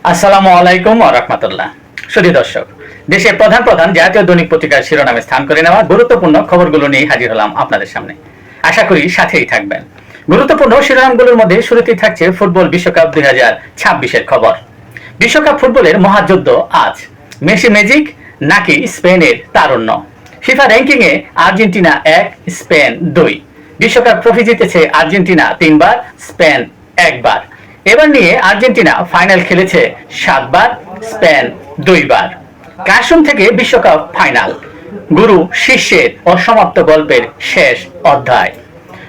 আসসালামু আলাইকুম ওয়া রাহমাতুল্লাহ। সুধী দর্শক, দেশের প্রধান প্রধান জাতীয় দৈনিক পত্রিকার শিরোনামে স্থান করে নেওয়া গুরুত্বপূর্ণ খবরগুলো নিয়ে হাজির হলাম আপনাদের সামনে। আশা করি সাথেই থাকবেন। গুরুত্বপূর্ণ শিরোনামগুলোর মধ্যে শুরুতেই থাকছে ফুটবল বিশ্বকাপ 2026-এর খবর। বিশ্বকাপ ফুটবলের মহাযুদ্ধ আজ। মেসি ম্যাজিক নাকি স্পেনের তারুণ্য? ফিফা র্যাঙ্কিং এ আর্জেন্টিনা 1, স্পেন 2। বিশ্বকাপ ট্রফি জিতেছে আর্জেন্টিনা 3 বার, স্পেন 1 বার। এবার নিয়ে আর্জেন্টিনা ফাইনাল খেলেছে 7 বার, স্পেন 2 বার। কাশুম থেকে বিশ্বকাপ ফাইনাল, গুরু শিষ্যের অসমাপ্ত গল্পের শেষ অধ্যায়।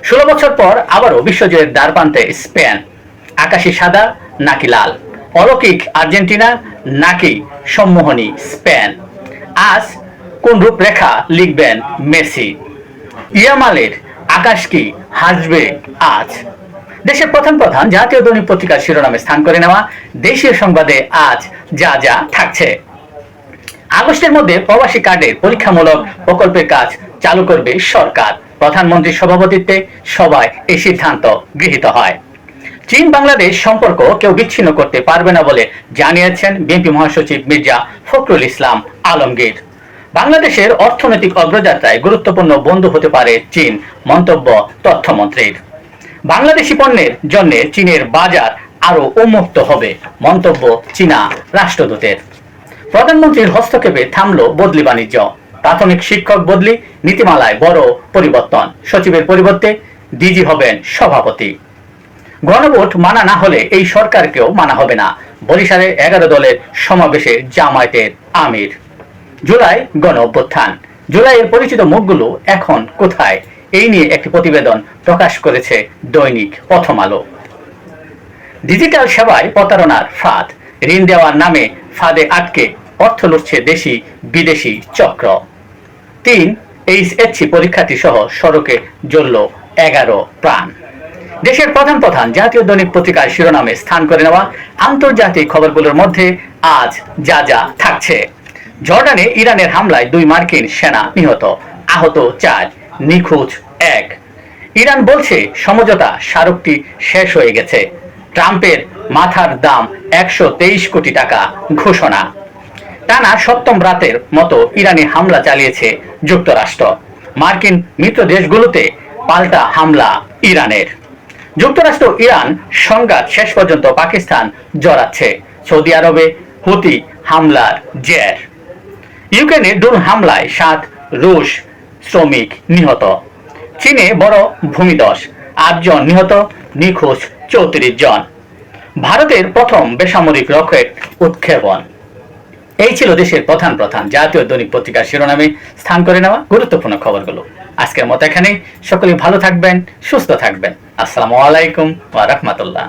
16 বছর পর আবারও বিশ্বজয়ের দ্বারপ্রান্তে স্পেন। আকাশী সাদা নাকি লাল? অলৌকিক আর্জেন্টিনা নাকি সম্মোহনী স্পেন? আজ কোন রূপরেখা লিখবেন মেসি? ইয়ামালের আকাশ কি হাসবে আজ? দেশের প্রধান প্রধান জাতীয় দৈনিক পত্রিকার শিরোনামে স্থান করে নেওয়া দেশীয় সংবাদে আজ যা যা থাকছে। আগস্টের মধ্যে প্রবাসী কার্ডের পরীক্ষামূলক প্রকল্পের কাজ চালু করবে সরকার। প্রধানমন্ত্রীর সভাপতিত্বে সভায় এই সিদ্ধান্ত গৃহীত হয়। চীন বাংলাদেশ সম্পর্ক কেউ বিচ্ছিন্ন করতে পারবে না বলে জানিয়েছেন বিএনপি মহাসচিব মির্জা ফখরুল ইসলাম আলমগীর। বাংলাদেশের অর্থনৈতিক অগ্রযাত্রায় গুরুত্বপূর্ণ বন্ধু হতে পারে চীন, মন্তব্য তথ্যমন্ত্রীর। বাংলাদেশি পণ্যের জন্য চীনের বাজার আরো উন্মুক্ত হবে, মন্তব্য চীনা রাষ্ট্রদূতের। প্রধানমন্ত্রীর হস্তক্ষেপে থামলো বদলি বাণিজ্য। প্রাথমিক শিক্ষক বদলি নীতিমালায় বড় পরিবর্তন। সচিবের পরিবর্তে ডিজি হবেন সভাপতি। গণভোট মানা না হলে এই সরকারকেও মানা হবে না, বরিশালে 11 দলের সমাবেশে জামায়াতের আমির। জুলাই গণ অভ্যুত্থান, জুলাইয়ের পরিচিত মুখগুলো এখন কোথায়? এই নিয়ে একটি প্রতিবেদন প্রকাশ করেছে দৈনিক প্রথম আলো। ডিজিটাল সেবায় প্রতারণার ফাঁদ, ঋণ দেওয়ার নামে ফাঁদে আটকে অর্থ লুটছে দেশি বিদেশি চক্র। 3 এইচএসসি পরীক্ষার্থী সহ সড়কে জ্বলল 11 প্রাণ। দেশের প্রধান প্রধান জাতীয় দৈনিক পত্রিকার শিরোনামে স্থান করে নেওয়া আন্তর্জাতিক খবরগুলোর মধ্যে আজ যা যা থাকছে। জর্ডানে ইরানের হামলায় 2 মার্কিন সেনা নিহত, আহত 4, নিখোঁজ 1। ইরান বলছে সমঝোতা স্মারকটি শেষ হয়ে গেছে। ট্রাম্পের মাথার দাম 123 কোটি টাকা ঘোষণা। টানা 7ম রাতের মতো ইরানে হামলা চালিয়েছে যুক্তরাষ্ট্র। মার্কিন মিত্র দেশগুলোতে পাল্টা হামলা ইরানের। যুক্তরাষ্ট্র ইরান সংঘাত শেষ পর্যন্ত পাকিস্তান জড়াচ্ছে। সৌদি আরবে হুতি হামলার জের। ইউক্রেনে ড্রোন হামলায় 7 রুশ শ্রমিক নিহত। চীনে বড় ভূমিধস, 8 জন নিহত, নিখোঁজ 34 জন। ভারতের প্রথম বেসামরিক রকেট উৎক্ষেপণ। এই ছিল দেশের প্রধান প্রধান জাতীয় দৈনিক পত্রিকার শিরোনামে স্থান করে নেওয়া গুরুত্বপূর্ণ খবরগুলো। আজকের মতো এখানেই। সকলেই ভালো থাকবেন, সুস্থ থাকবেন। আসসালামু আলাইকুম ওয়া রাহমাতুল্লাহ।